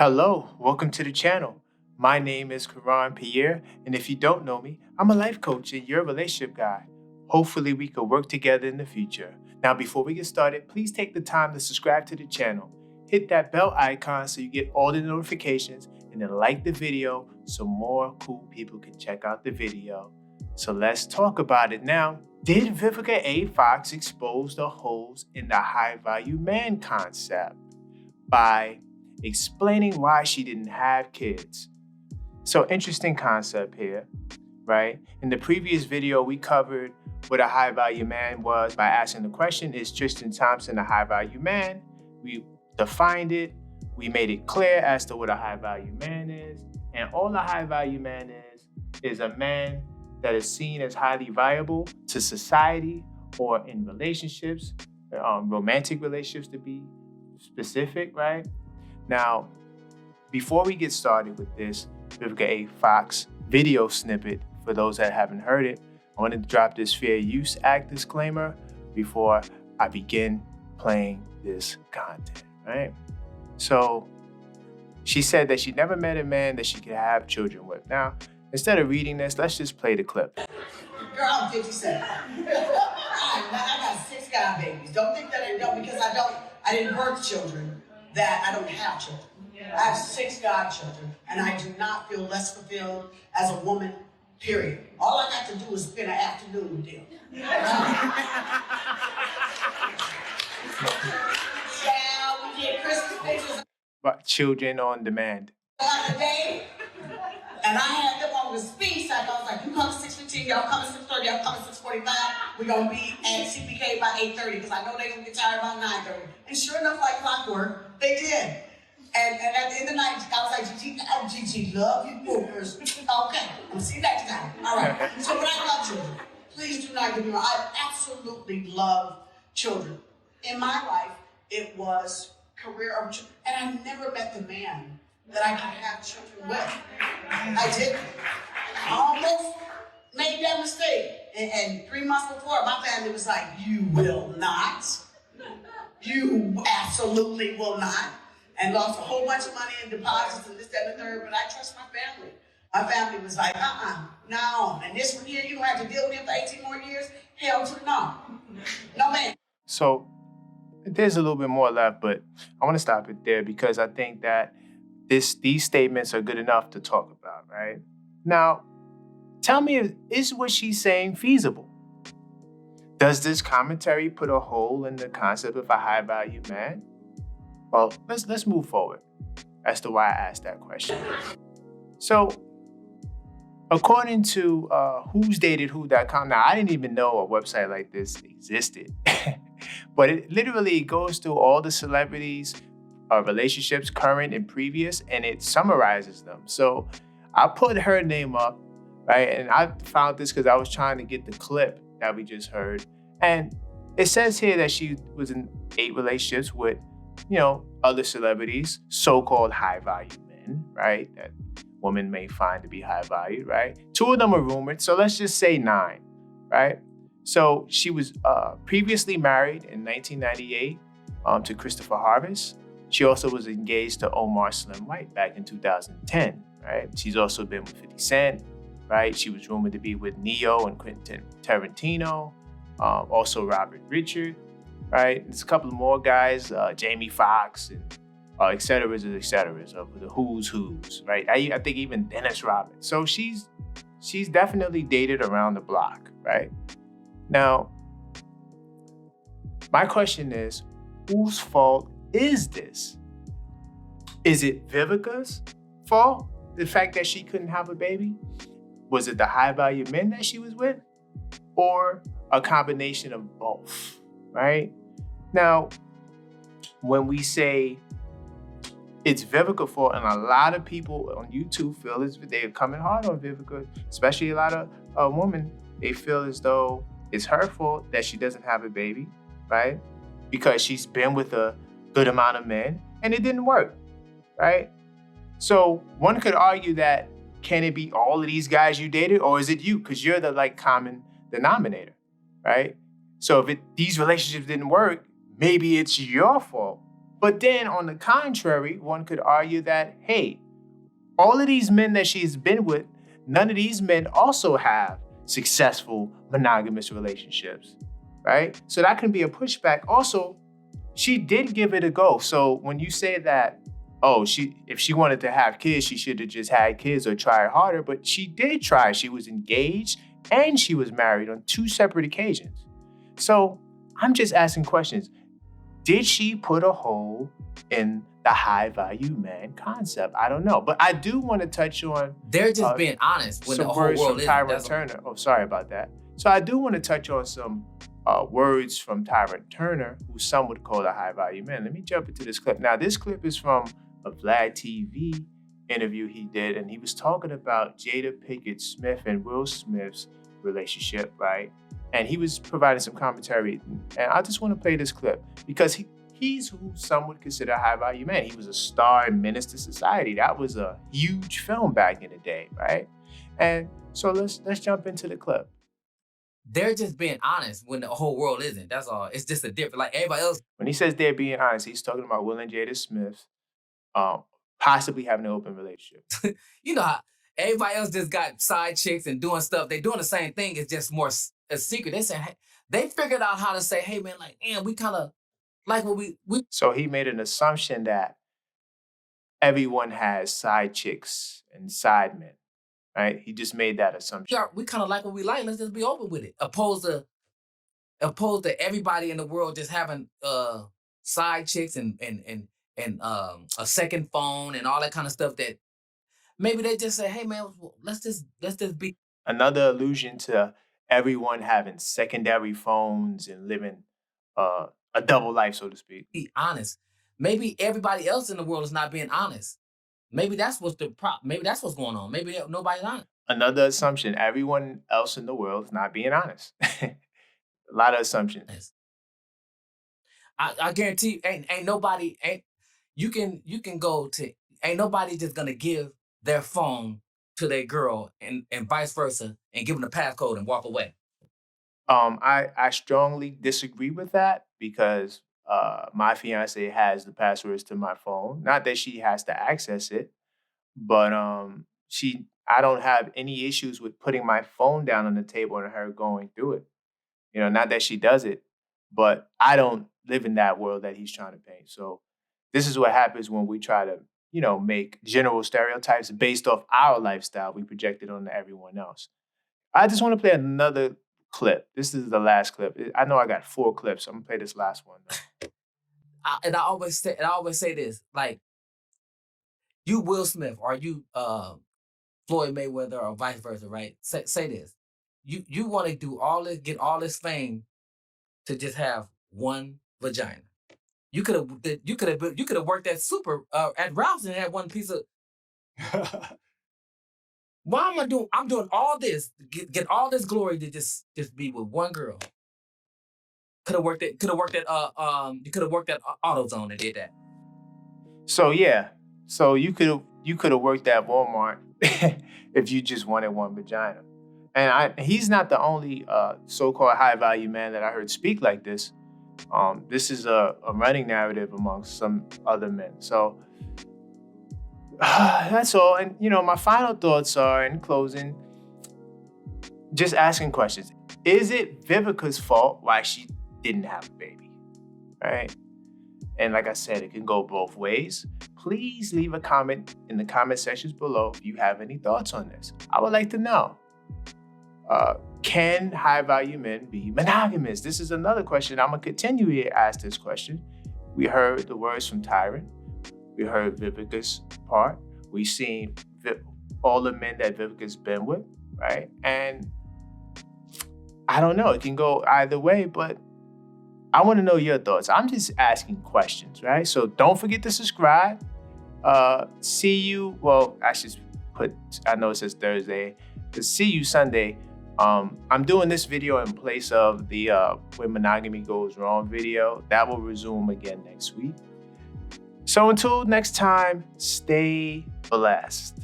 Hello, welcome to the channel. My name is Koron Pierre, and if you don't know me, I'm a life coach and you're a relationship guy. Hopefully we could work together in the future. Now, before we get started, please take the time to subscribe to the channel. Hit that bell icon so you get all the notifications, and then like the video so more cool people can check out the video. So let's talk about it now. Did Vivica A.Fox expose the holes in the high-value man concept by explaining why she didn't have kids? So interesting concept here, right? In the previous video, we covered what a high-value man was by asking the question, is Tristan Thompson a high-value man? We defined it. We made it clear as to what a high-value man is. And all a high-value man is a man that is seen as highly valuable to society or in relationships, romantic relationships to be specific, right? Now, before we get started with this Vivica A.Fox video snippet, for those that haven't heard it, I wanted to drop this Fair Use Act disclaimer before I begin playing this content, right? So she said that she never met a man that she could have children with. Now, instead of reading this, let's just play the clip. Girl, I'm 57. I got 6 guy babies. Don't think that I don't, because I didn't birth children, that I don't have children. I have 6 godchildren, and I do not feel less fulfilled as a woman, period. All I got to do is spend an afternoon with them. Shall we get Christmas pictures? But children on demand. On the day, and I had them on the speed cycle. I was like, you come 6:15, y'all come 6:30, y'all come 6:45. We're going to be at CPK by 8:30, because I know they're going to get tired about 9:30. And sure enough, like clockwork, they did. And at the end of the night, I was like, Gigi, love you bookers. Okay, we'll see you next time. All right. So when I love children, please do not get me wrong. I absolutely love children. In my life, it was career of children. And I never met the man that I could have children with. I didn't. I almost made that mistake. And 3 months before, my family was like, you will not. You absolutely will not. And lost a whole bunch of money in deposits and this, that, and the third, but I trust my family. My family was like, no. And this one here, you don't have to deal with him for 18 more years? Hell to the no. No, man. So there's a little bit more left, but I want to stop it there because I think that these statements are good enough to talk about, right? Now, tell me, is what she's saying feasible? Does this commentary put a hole in the concept of a high-value man? Well, let's move forward as to why I asked that question. So, according to who'sdatedwho.com, now I didn't even know a website like this existed, but it literally goes through all the celebrities' relationships, current and previous, and it summarizes them. So I put her name up, right? And I found this because I was trying to get the clip that we just heard. And it says here that she was in 8 relationships with, other celebrities, so-called high-value men, right? That women may find to be high-valued, right? 2 of them are rumored, so let's just say 9, right? So she was previously married in 1998 to Christopher Harvest. She also was engaged to Omar Slim White back in 2010, right? She's also been with 50 Cent, right? She was rumored to be with Neo and Quentin Tarantino, also Robert Richard, right? There's a couple of more guys, Jamie Foxx, and et cetera, of the who's, right? I think even Dennis Rodman. So she's definitely dated around the block, right? Now, my question is, whose fault is this? Is it Vivica's fault? The fact that she couldn't have a baby? Was it the high-value men that she was with? Or a combination of both, right? Now, when we say it's Vivica's fault, and a lot of people on YouTube feel they're coming hard on Vivica, especially a lot of women, they feel as though it's her fault that she doesn't have a baby, right? Because she's been with a good amount of men and it didn't work, right? So one could argue that, can it be all of these guys you dated, or is it you? Because you're the common denominator, right? So if these relationships didn't work, maybe it's your fault But then on the contrary, one could argue that, hey, all of these men that she's been with, none of these men also have successful monogamous relationships, right? So that can be a pushback. Also, she did give it a go. So when you say that, oh, if she wanted to have kids, she should have just had kids or tried harder, but she did try. She was engaged and she was married on 2 separate occasions. So I'm just asking questions. Did she put a hole in the high value man concept? I don't know, but I do want to touch on. They're just being honest when the whole world from Tyrin Turner. Oh, sorry about that. So I do want to touch on some words from Tyrin Turner, who some would call a high value man. Let me jump into this clip. Now, this clip is from a Vlad TV interview he did, and he was talking about Jada Pinkett Smith and Will Smith's relationship, right? And he was providing some commentary. And I just want to play this clip because he's who some would consider a high value man. He was a star in Menace to Society. That was a huge film back in the day, right? And so let's jump into the clip. They're just being honest when the whole world isn't. That's all. It's just a different, like everybody else. When he says they're being honest, he's talking about Will and Jada Smith possibly having an open relationship. You know how everybody else just got side chicks and doing stuff. They're doing the same thing. It's just more a secret. They say, hey, they figured out how to say, hey man, like, damn, we kind of like what we. So he made an assumption that everyone has side chicks and side men, right? He just made that assumption. We kind of like what we like. Let's just be open with it. Opposed to everybody in the world just having side chicks and a second phone and all that kind of stuff that maybe they just say, hey man, let's just be. Another allusion to everyone having secondary phones and living a double life, so to speak. Be honest. Maybe everybody else in the world is not being honest. Maybe that's what's the problem. Maybe that's what's going on. Maybe nobody's honest. Another assumption, everyone else in the world is not being honest. A lot of assumptions. I guarantee you, ain't nobody you can go to, ain't nobody just gonna give their phone to their girl and vice versa and give them the passcode and walk away. I strongly disagree with that because my fiance has the passwords to my phone. Not that she has to access it, but I don't have any issues with putting my phone down on the table and her going through it. You know, not that she does it, but I don't live in that world that he's trying to paint. So this is what happens when we try to, make general stereotypes based off our lifestyle. We project it onto everyone else. I just want to play another clip. This is the last clip. I know I got 4 clips. So I'm gonna play this last one. I always say this, like, you Will Smith or you Floyd Mayweather or vice versa, right? Say this. You want to do all this, get all this fame to just have one vagina. You could have worked at at Ralph's and had one piece of. Why am I doing? I'm doing all this, get all this glory to just be with one girl. Could have worked at you could have worked at AutoZone and did that. So yeah, you could have worked at Walmart if you just wanted one vagina. And he's not the only so-called high-value man that I heard speak like this. This is a running narrative amongst some other men. So that's all. And, my final thoughts are, in closing, just asking questions. Is it Vivica's fault why she didn't have a baby? Right? And like I said, it can go both ways. Please leave a comment in the comment sections below if you have any thoughts on this. I would like to know. Can high-value men be monogamous? This is another question. I'm going to continue to ask this question. We heard the words from Tyrin. We heard Vivica's part. We've seen all the men that Vivica's been with, right? And I don't know. It can go either way, but I want to know your thoughts. I'm just asking questions, right? So don't forget to subscribe. See you. Well, I know it says Thursday. But see you Sunday. I'm doing this video in place of the When Monogamy Goes Wrong video. That will resume again next week. So until next time, stay blessed.